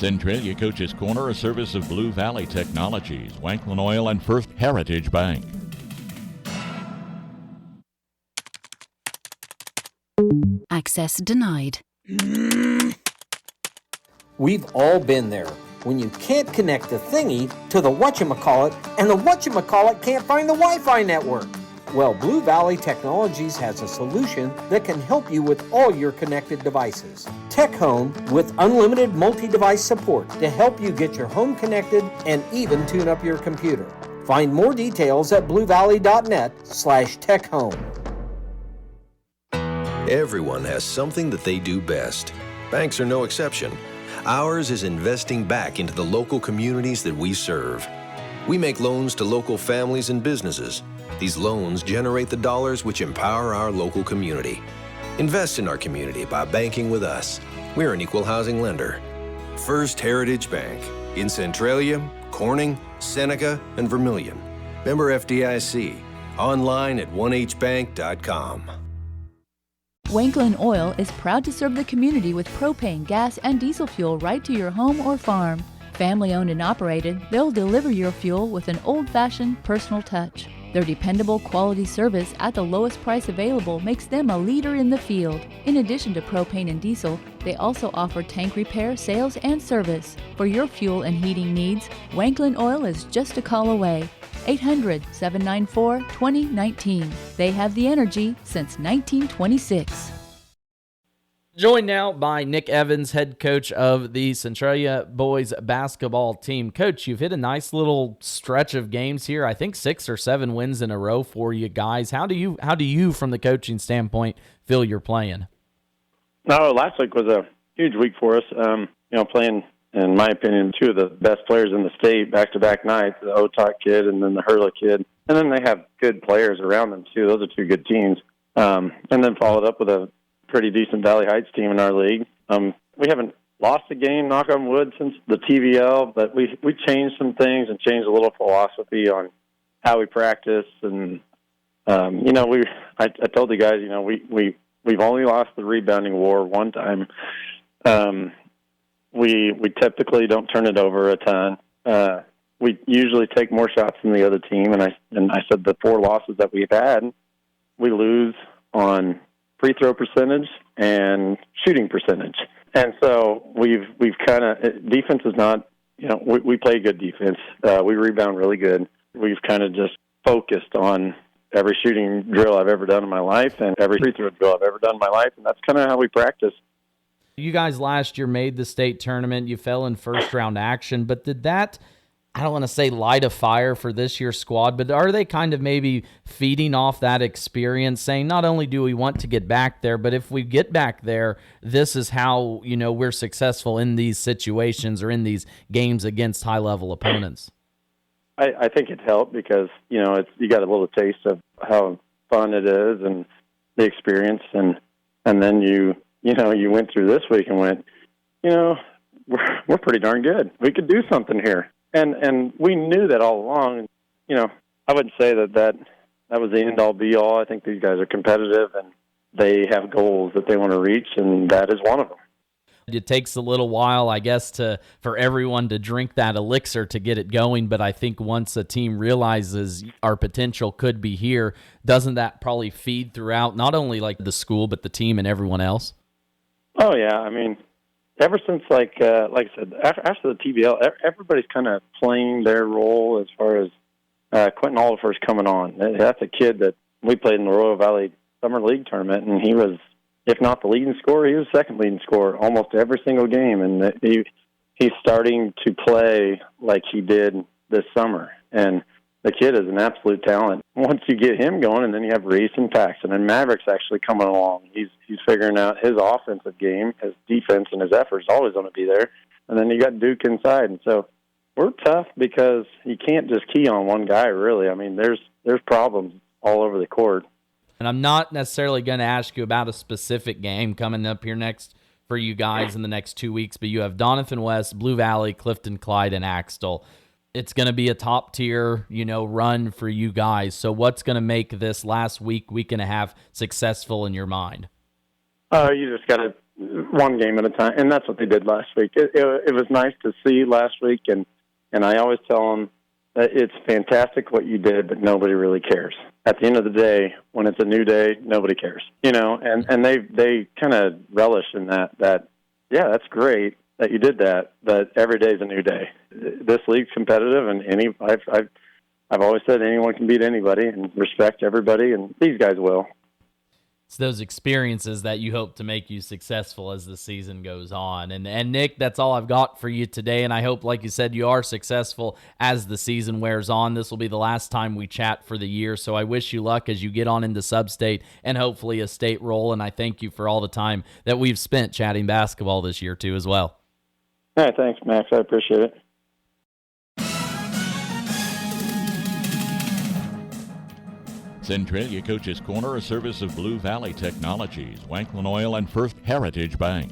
Centralia Coach's Corner, a service of Blue Valley Technologies, Wanklin Oil, and First Heritage Bank. Access denied. We've all been there when you can't connect the thingy to the whatchamacallit and the whatchamacallit can't find the Wi-Fi network. Well, Blue Valley Technologies has a solution that can help you with all your connected devices. Tech Home with unlimited multi-device support to help you get your home connected and even tune up your computer. Find more details at bluevalley.net/techhome. Everyone has something that they do best. Banks are no exception. Ours is investing back into the local communities that we serve. We make loans to local families and businesses. These loans generate the dollars which empower our local community. Invest in our community by banking with us. We're an equal housing lender. First Heritage Bank in Centralia, Corning, Seneca, and Vermilion. Member FDIC. Online at 1hbank.com. Wanklin Oil is proud to serve the community with propane, gas, and diesel fuel right to your home or farm. Family owned and operated, they'll deliver your fuel with an old-fashioned personal touch. Their dependable quality service at the lowest price available makes them a leader in the field. In addition to propane and diesel, they also offer tank repair, sales, and service. For your fuel and heating needs, Wanklin Oil is just a call away. 800-794-2019. They have the energy since 1926. Joined now by Nick Evans, head coach of the Centralia boys basketball team. Coach, you've hit a nice little stretch of games here. I think 6 or 7 wins in a row for you guys. How do you, from the coaching standpoint, feel you're playing? No, last week was a huge week for us. Playing, in my opinion, 2 of the best players in the state back-to-back nights, the Otok kid and then the Hurla kid. And then they have good players around them, too. Those are 2 good teams. And then followed up with a pretty decent Valley Heights team in our league. We haven't lost a game, knock on wood, since the TVL, but we changed some things and changed a little philosophy on how we practice. And, I told the guys, we've only lost the rebounding war one time. We typically don't turn it over a ton. We usually take more shots than the other team, and I said the 4 losses that we've had, we lose on free throw percentage and shooting percentage. And so we've kind of, defense is not, we play good defense. We rebound really good. We've kind of just focused on every shooting drill I've ever done in my life and every free throw drill I've ever done in my life, and that's kind of how we practice. You guys last year made the state tournament. You fell in first-round action, but did that, I don't want to say light a fire for this year's squad, but are they kind of maybe feeding off that experience, saying not only do we want to get back there, but if we get back there, this is how, we're successful in these situations or in these games against high-level opponents? I think it helped because, you got a little taste of how fun it is and the experience, and then you went through this week and went, we're pretty darn good. We could do something here. And we knew that all along. I wouldn't say that was the end-all, be-all. I think these guys are competitive, and they have goals that they want to reach, and that is one of them. It takes a little while, I guess, for everyone to drink that elixir to get it going, but I think once a team realizes our potential could be here, doesn't that probably feed throughout not only like the school, but the team and everyone else? Oh, yeah. I mean, ever since, like I said, after the TBL, everybody's kind of playing their role as far as Quentin Oliver's coming on. That's a kid that we played in the Royal Valley Summer League tournament, and he was, if not the leading scorer, he was second leading scorer almost every single game. And he's starting to play like he did this summer. And the kid is an absolute talent. Once you get him going, and then you have Reese and Paxton, and Maverick's actually coming along. He's figuring out his offensive game, his defense, and his effort's always going to be there. And then you got Duke inside. And so we're tough because you can't just key on one guy, really. I mean, there's problems all over the court. And I'm not necessarily going to ask you about a specific game coming up here next for you guys in the next 2 weeks, but you have Doniphan West, Blue Valley, Clifton Clyde, and Axtell. It's going to be a top-tier, run for you guys. So what's going to make this last week and a half successful in your mind? You just got to one game at a time, and that's what they did last week. It was nice to see last week, and I always tell them that it's fantastic what you did, but nobody really cares. At the end of the day, when it's a new day, nobody cares, and they kind of relish in that, yeah, that's great that you did that, but every day is a new day. This league's competitive, and I've always said anyone can beat anybody, and respect everybody, and these guys will. It's those experiences that you hope to make you successful as the season goes on. And Nick, that's all I've got for you today, and I hope, like you said, you are successful as the season wears on. This will be the last time we chat for the year, so I wish you luck as you get on into sub-state and hopefully a state role, and I thank you for all the time that we've spent chatting basketball this year, too, as well. All right, thanks, Max. I appreciate it. Centralia Coach's Corner, a service of Blue Valley Technologies, Wanklin Oil, and First Heritage Bank.